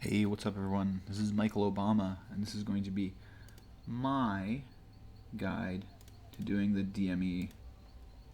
Hey, what's up everyone? This is Michael Obama, and this is going to be my guide to doing the DME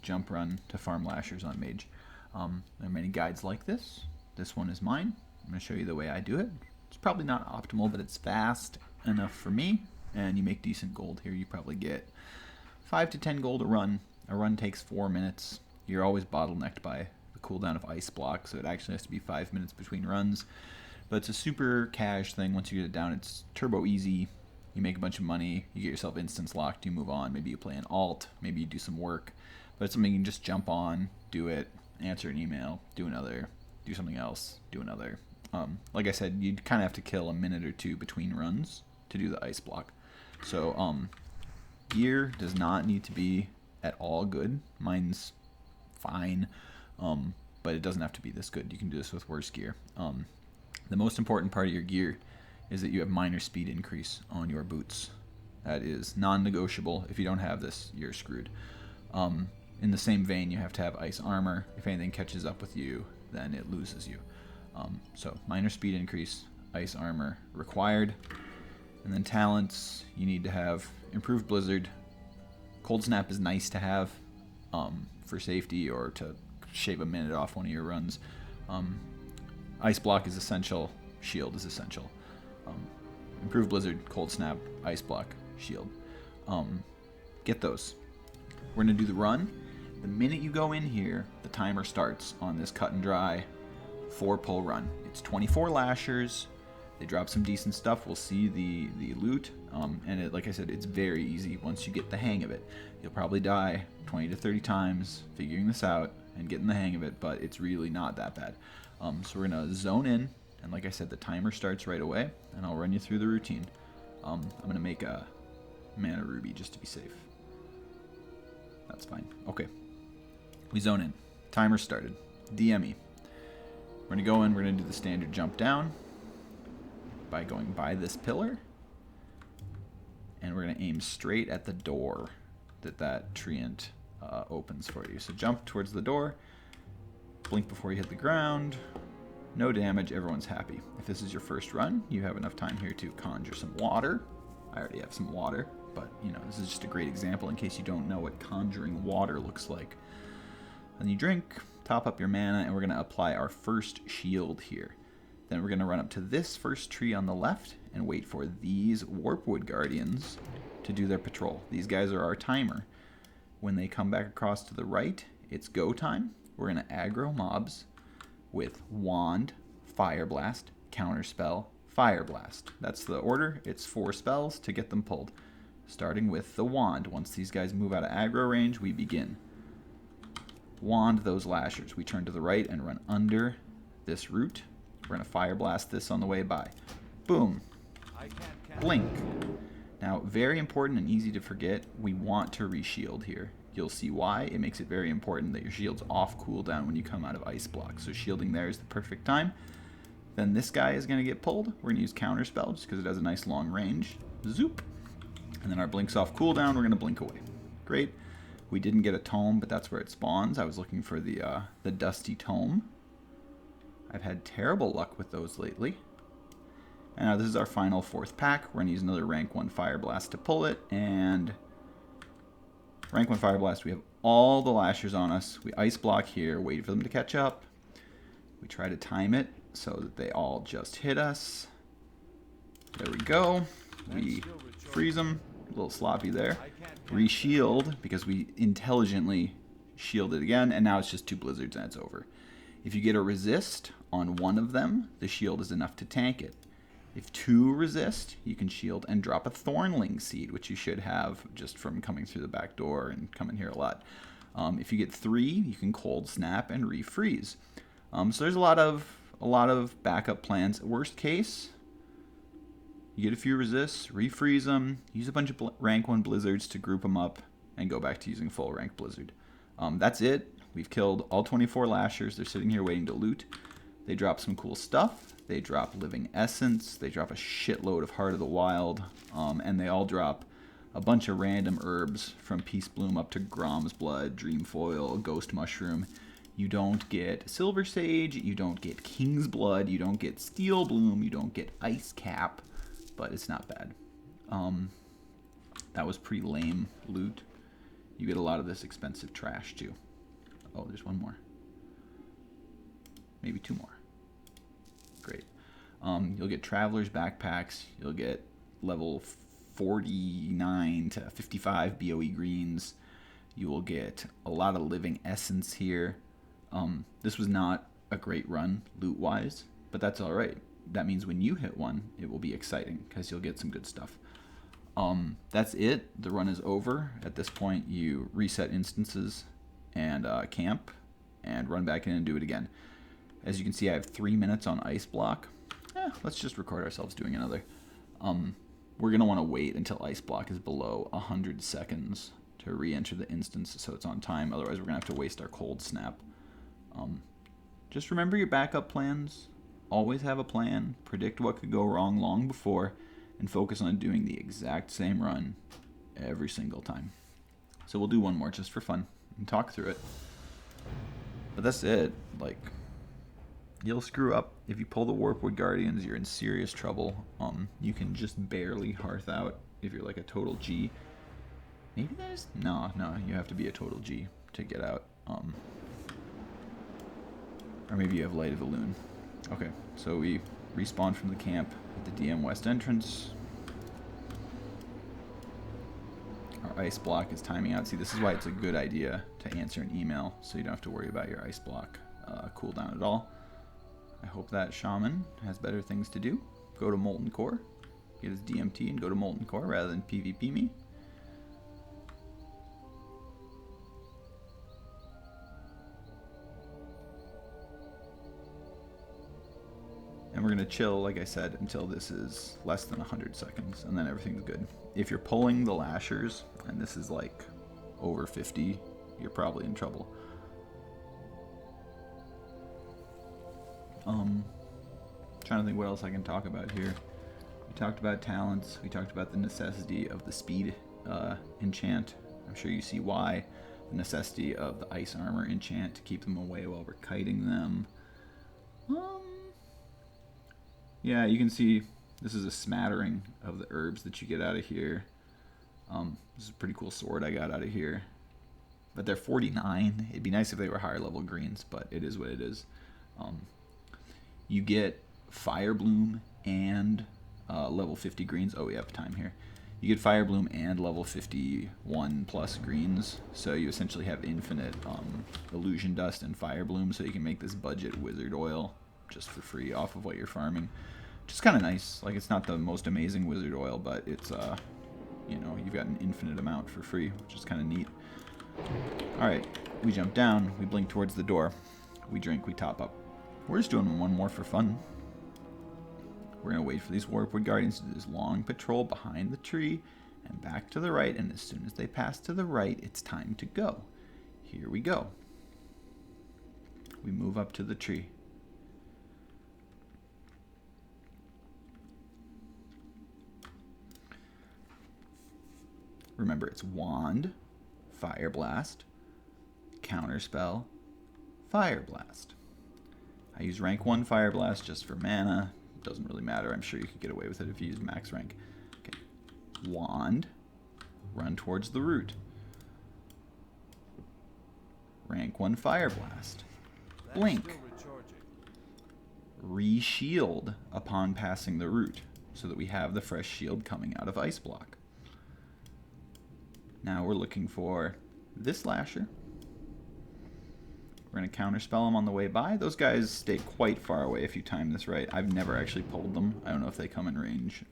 jump run to farm Lashers on Mage. There are many guides like this. This one is mine. I'm going to show you the way I do it. It's probably not optimal, but it's fast enough for me, and you make decent gold here. You probably get 5 to 10 gold a run. A run takes 4 minutes. You're always bottlenecked by the cooldown of Ice Block, so it actually has to be 5 minutes between runs. But it's a super cash thing. Once you get it down, it's turbo easy. You make a bunch of money. You get yourself instance locked. You move on. Maybe you play an alt. Maybe you do some work. But it's something you can just jump on, do it, answer an email, do another, do something else, do another. Like I said, you'd kind of have to kill a minute or two between runs to do the ice block. So gear does not need to be at all good. Mine's fine, but it doesn't have to be this good. You can do this with worse gear. The most important part of your gear is that you have minor speed increase on your boots. That is non-negotiable. If you don't have this, you're screwed. In the same vein, you have to have ice armor. If anything catches up with you, then it loses you. So minor speed increase, ice armor required. And then talents, you need to have improved blizzard. Cold snap is nice to have for safety or to shave a minute off one of your runs. Ice block is essential. Shield is essential. Improved blizzard, cold snap, ice block, shield. Get those. We're going to do the run. The minute you go in here, the timer starts on this cut and dry 4-pull run. It's 24 lashers. They drop some decent stuff. We'll see the loot. And like I said, it's very easy once you get the hang of it. You'll probably die 20 to 30 times figuring this out and getting the hang of it, but it's really not that bad. So we're going to zone in, and like I said, the timer starts right away, and I'll run you through the routine. I'm going to make a mana ruby just to be safe. That's fine. Okay. We zone in. Timer started. DME. We're going to go in, we're going to do the standard jump down by going by this pillar, and we're going to aim straight at the door that treant opens for you. So jump towards the door. Blink before you hit the ground. No damage, everyone's happy. If this is your first run, you have enough time here to conjure some water. I already have some water, but you know, this is just a great example in case you don't know what conjuring water looks like. Then you drink, top up your mana, and we're going to apply our first shield here. Then we're going to run up to this first tree on the left and wait for these Warpwood Guardians to do their patrol. These guys are our timer. When they come back across to the right, it's go time. We're going to aggro mobs with Wand, Fire Blast, Counterspell, Fire Blast. That's the order. It's 4 spells to get them pulled. Starting with the Wand. Once these guys move out of aggro range, we begin. Wand those Lashers. We turn to the right and run under this root. We're going to Fire Blast this on the way by. Boom. Blink. Now, very important and easy to forget, we want to reshield here. You'll see why. It makes it very important that your shield's off cooldown when you come out of ice block. So shielding there is the perfect time. Then this guy is going to get pulled. We're going to use Counterspell just because it has a nice long range. Zoop. And then our blink's off cooldown. We're going to blink away. Great. We didn't get a tome, but that's where it spawns. I was looking for the Dusty Tome. I've had terrible luck with those lately. And now this is our final 4th pack. We're going to use another rank 1 Fire Blast to pull it. And rank 1 Fire Blast, we have all the Lashers on us. We ice block here, wait for them to catch up. We try to time it so that they all just hit us. There we go. We freeze them. A little sloppy there. Reshield, because we intelligently shielded again, and now it's just 2 blizzards and it's over. If you get a resist on one of them, the shield is enough to tank it. If 2 resist, you can shield and drop a Thornling Seed, which you should have just from coming through the back door and coming here a lot. If you get 3, you can cold snap and refreeze. So there's a lot of backup plans. Worst case, you get a few resists, refreeze them, use a bunch of rank 1 blizzards to group them up, and go back to using full rank blizzard. That's it. We've killed all 24 Lashers. They're sitting here waiting to loot. They drop some cool stuff. They drop Living Essence. They drop a shitload of Heart of the Wild. And they all drop a bunch of random herbs from Peace Bloom up to Grom's Blood, Dream Foil, Ghost Mushroom. You don't get Silver Sage, you don't get King's Blood, you don't get Steel Bloom, you don't get Ice Cap, but it's not bad. That was pretty lame loot. You get a lot of this expensive trash too. Oh, there's one more. Maybe two more. Great. You'll get Traveler's Backpacks. You'll get level 49 to 55 BOE greens. You will get a lot of Living Essence here. This was not a great run loot-wise, but that's all right. That means when you hit one, it will be exciting because you'll get some good stuff. That's it. The run is over. At this point, you reset instances and camp and run back in and do it again. As you can see, I have 3 minutes on Ice Block. Let's just record ourselves doing another. We're going to want to wait until Ice Block is below 100 seconds to re-enter the instance so it's on time. Otherwise, we're going to have to waste our cold snap. Just remember your backup plans. Always have a plan. Predict what could go wrong long before. And focus on doing the exact same run every single time. So we'll do one more just for fun and talk through it. But that's it. Like, you'll screw up. If you pull the Warpwood Guardians, you're in serious trouble. You can just barely hearth out if you're like a total G. Maybe there's... No, you have to be a total G to get out. Or maybe you have Light of the Loon. Okay, so we respawn from the camp at the DM West entrance. Our Ice Block is timing out. See, this is why it's a good idea to answer an email, so you don't have to worry about your Ice Block cooldown at all. I hope that Shaman has better things to do. Go to Molten Core, get his DMT, and go to Molten Core rather than PvP me. And we're going to chill, like I said, until this is less than 100 seconds, and then everything's good. If you're pulling the Lashers, and this is like over 50, you're probably in trouble. Trying to think what else I can talk about here. We talked about talents. We talked about the necessity of the speed enchant. I'm sure you see why. The necessity of the ice armor enchant to keep them away while we're kiting them. Yeah, you can see this is a smattering of the herbs that you get out of here. This is a pretty cool sword I got out of here. But they're 49. It'd be nice if they were higher level greens, but it is what it is. You get Fire Bloom and level 50 greens. Oh, we have time here. You get Fire Bloom and level 51 plus greens. So you essentially have infinite Illusion Dust and Fire Bloom, so you can make this budget wizard oil just for free off of what you're farming. Just kind of nice. Like, it's not the most amazing wizard oil, but it's, you know, you've got an infinite amount for free, which is kind of neat. Alright, we jump down, we blink towards the door, we drink, we top up. We're just doing one more for fun. We're going to wait for these Warpwood Guardians to do this long patrol behind the tree and back to the right, and as soon as they pass to the right, it's time to go. Here we go. We move up to the tree. Remember, it's Wand, Fire Blast, Counterspell, Fire Blast. I use rank 1 Fire Blast just for mana. Doesn't really matter. I'm sure you could get away with it if you use max rank. Okay. Wand, run towards the root. Rank 1 Fire Blast. Blink. Re-shield upon passing the root so that we have the fresh shield coming out of Ice Block. Now we're looking for this Lasher. We're going to counterspell them on the way by. Those guys stay quite far away if you time this right. I've never actually pulled them. I don't know if they come in range,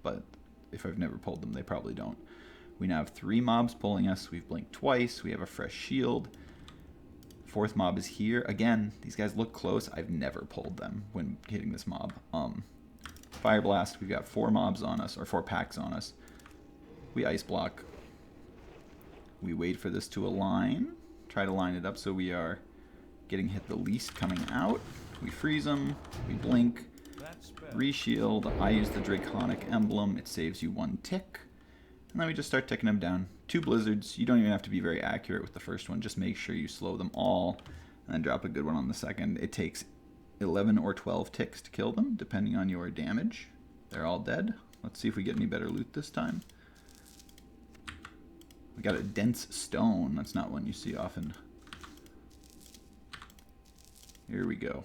but if I've never pulled them, they probably don't. We now have 3 mobs pulling us. We've blinked twice. We have a fresh shield. 4th mob is here. Again, these guys look close. I've never pulled them when hitting this mob. Fire Blast, we've got 4 mobs on us, or 4 packs on us. We Ice Block. We wait for this to align. Try to line it up so we are getting hit the least coming out. We freeze them. We blink. Reshield. I use the Draconic Emblem. It saves you 1 tick. And then we just start ticking them down. 2 blizzards. You don't even have to be very accurate with the first one. Just make sure you slow them all and then drop a good one on the second. It takes 11 or 12 ticks to kill them, depending on your damage. They're all dead. Let's see if we get any better loot this time. We got a dense stone. That's not one you see often. Here we go.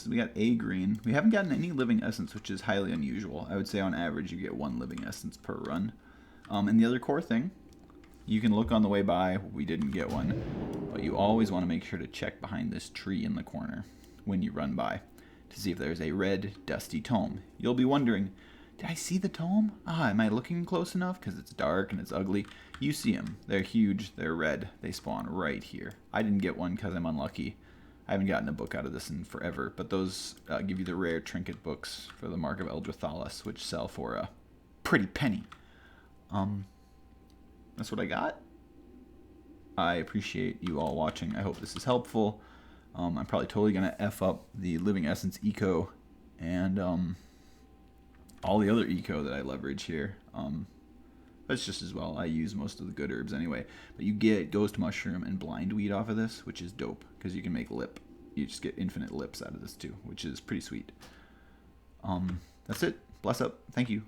We got a green. We haven't gotten any living essence, which is highly unusual. I would say on average you get 1 living essence per run. And the other core thing, you can look on the way by. We didn't get one, but you always want to make sure to check behind this tree in the corner when you run by to see if there's a red dusty tome. You'll be wondering, did I see the tome? Am I looking close enough? Because it's dark and it's ugly. You see them. They're huge. They're red. They spawn right here. I didn't get one because I'm unlucky. I haven't gotten a book out of this in forever, but those give you the rare trinket books for the Mark of Eldrithalis, which sell for a pretty penny. That's what I got. I appreciate you all watching. I hope this is helpful. I'm probably totally going to F up the Living Essence Eco and all the other Eco that I leverage here. But it's just as well. I use most of the good herbs anyway. But you get Ghost Mushroom and Blindweed off of this, which is dope, because you can make lip. You just get infinite lips out of this too, which is pretty sweet. That's it. Bless up. Thank you.